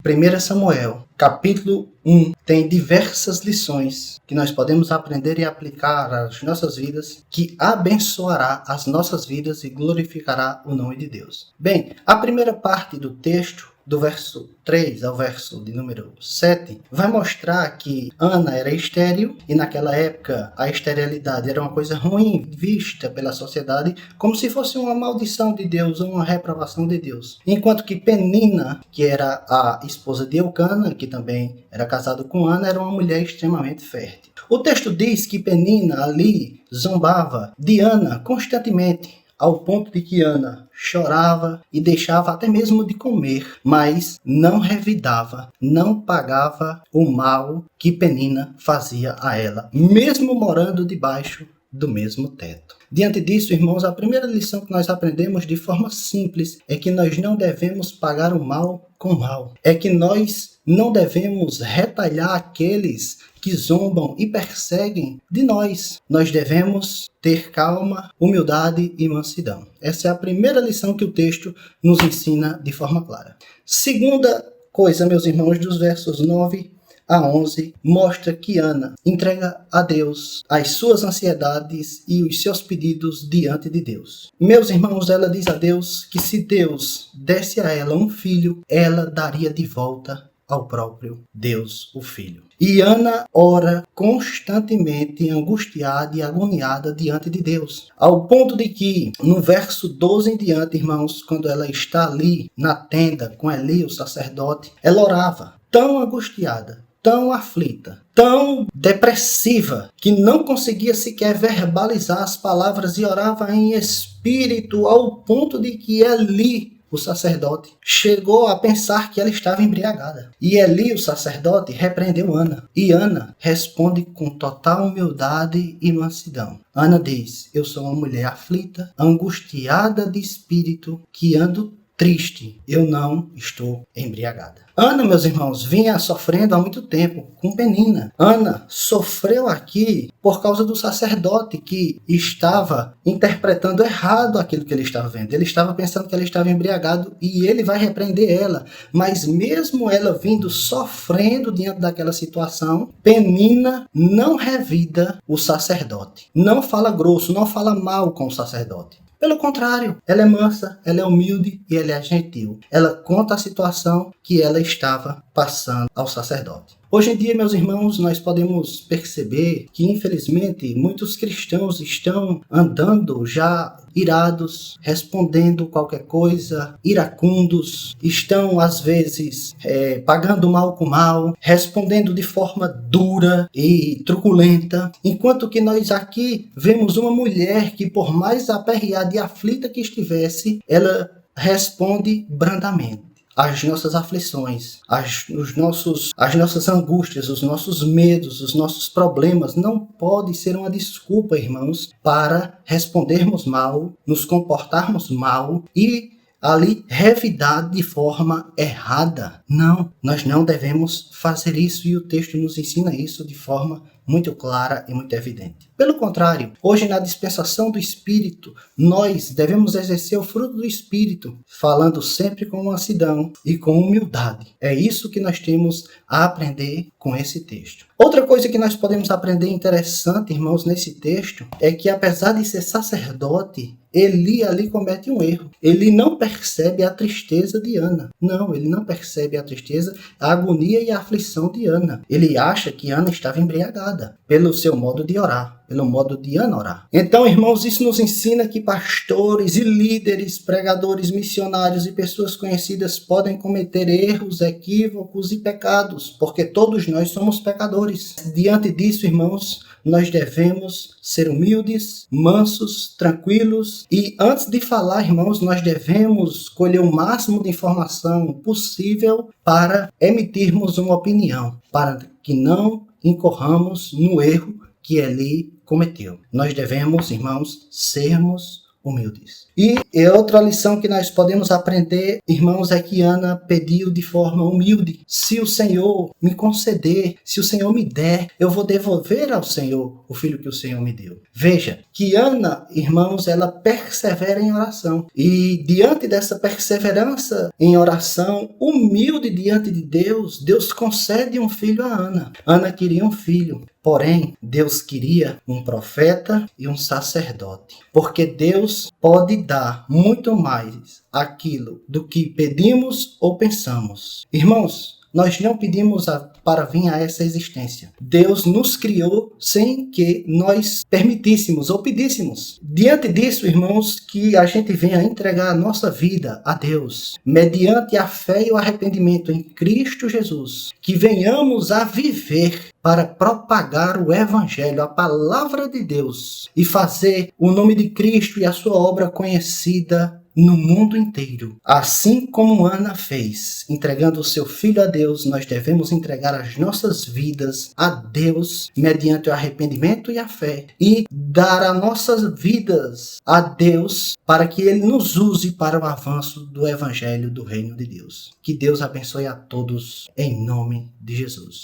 1 Samuel, capítulo 1, tem diversas lições que nós podemos aprender e aplicar às nossas vidas, que abençoará as nossas vidas e glorificará o nome de Deus. Bem, a primeira parte do texto, do verso 3 ao verso de número 7, vai mostrar que Ana era estéril e naquela época a esterilidade era uma coisa ruim vista pela sociedade, como se fosse uma maldição de Deus ou uma reprovação de Deus. Enquanto que Penina, que era a esposa de Eucana, que também era casado com Ana, era uma mulher extremamente fértil. O texto diz que Penina ali zombava de Ana constantemente, ao ponto de que Ana chorava e deixava até mesmo de comer, mas não revidava, não pagava o mal que Penina fazia a ela, mesmo morando debaixo do mesmo teto. Diante disso, irmãos, a primeira lição que nós aprendemos de forma simples é que nós não devemos pagar o mal com o mal. É que nós não devemos retalhar aqueles que zombam e perseguem de nós. Nós devemos ter calma, humildade e mansidão. Essa é a primeira lição que o texto nos ensina de forma clara. Segunda coisa, meus irmãos, dos versos 9 a 11, mostra que Ana entrega a Deus as suas ansiedades e os seus pedidos diante de Deus. Meus irmãos, ela diz a Deus que se Deus desse a ela um filho, ela daria de volta ao próprio Deus, o Filho. E Ana ora constantemente, angustiada e agoniada diante de Deus. Ao ponto de que, no verso 12 em diante, irmãos, quando ela está ali na tenda com Eli, o sacerdote, ela orava tão angustiada, tão aflita, tão depressiva, que não conseguia sequer verbalizar as palavras e orava em espírito, ao ponto de que Eli, o sacerdote, chegou a pensar que ela estava embriagada. E Eli, o sacerdote, repreendeu Ana. E Ana responde com total humildade e mansidão. Ana diz: eu sou uma mulher aflita, angustiada de espírito, que ando triste, eu não estou embriagada. Ana, meus irmãos, vinha sofrendo há muito tempo com Penina. Ana sofreu aqui por causa do sacerdote que estava interpretando errado aquilo que ele estava vendo. Ele estava pensando que ela estava embriagada e ele vai repreender ela. Mas mesmo ela vindo sofrendo diante daquela situação, Penina não revida o sacerdote. Não fala grosso, não fala mal com o sacerdote. Pelo contrário, ela é mansa, ela é humilde e ela é gentil. Ela conta a situação que ela estava passando ao sacerdote. Hoje em dia, meus irmãos, nós podemos perceber que, infelizmente, muitos cristãos estão andando já irados, respondendo qualquer coisa, iracundos, estão, às vezes, pagando mal com mal, respondendo de forma dura e truculenta, enquanto que nós aqui vemos uma mulher que, por mais aperreada e aflita que estivesse, ela responde brandamente. As nossas aflições, as nossas angústias, os nossos medos, os nossos problemas não podem ser uma desculpa, irmãos, para respondermos mal, nos comportarmos mal e ali revidar de forma errada. Não, nós não devemos fazer isso e o texto nos ensina isso de forma muito clara e muito evidente. Pelo contrário, hoje na dispensação do Espírito, nós devemos exercer o fruto do Espírito, falando sempre com mansidão e com humildade. É isso que nós temos a aprender com esse texto. Outra coisa que nós podemos aprender interessante, irmãos, nesse texto, é que apesar de ser sacerdote, Eli ali comete um erro. Ele não percebe a tristeza de Ana. Não, ele não percebe a tristeza, a agonia e a aflição de Ana. Ele acha que Ana estava embriagada pelo seu modo de orar, pelo modo de Ana orar. Então, irmãos, isso nos ensina que pastores e líderes, pregadores, missionários e pessoas conhecidas podem cometer erros, equívocos e pecados, porque todos nós somos pecadores. Diante disso, irmãos, nós devemos ser humildes, mansos, tranquilos e antes de falar, irmãos, nós devemos colher o máximo de informação possível para emitirmos uma opinião, para que não incorramos no erro que Eli cometeu. Nós devemos, irmãos, sermos humildes. E outra lição que nós podemos aprender, irmãos, é que Ana pediu de forma humilde. Se o Senhor me conceder, se o Senhor me der, eu vou devolver ao Senhor o filho que o Senhor me deu. Veja que Ana, irmãos, ela persevera em oração. E diante dessa perseverança em oração, humilde diante de Deus, Deus concede um filho a Ana. Ana queria um filho. Porém, Deus queria um profeta e um sacerdote, porque Deus pode dar muito mais aquilo do que pedimos ou pensamos. Irmãos, nós não pedimos para vir a essa existência. Deus nos criou sem que nós permitíssemos ou pedíssemos. Diante disso, irmãos, que a gente venha entregar a nossa vida a Deus, mediante a fé e o arrependimento em Cristo Jesus, que venhamos a viver para propagar o Evangelho, a palavra de Deus, e fazer o nome de Cristo e a sua obra conhecida no mundo inteiro. Assim como Ana fez, entregando o seu filho a Deus, nós devemos entregar as nossas vidas a Deus mediante o arrependimento e a fé, e dar as nossas vidas a Deus para que Ele nos use para o avanço do Evangelho do Reino de Deus. Que Deus abençoe a todos em nome de Jesus.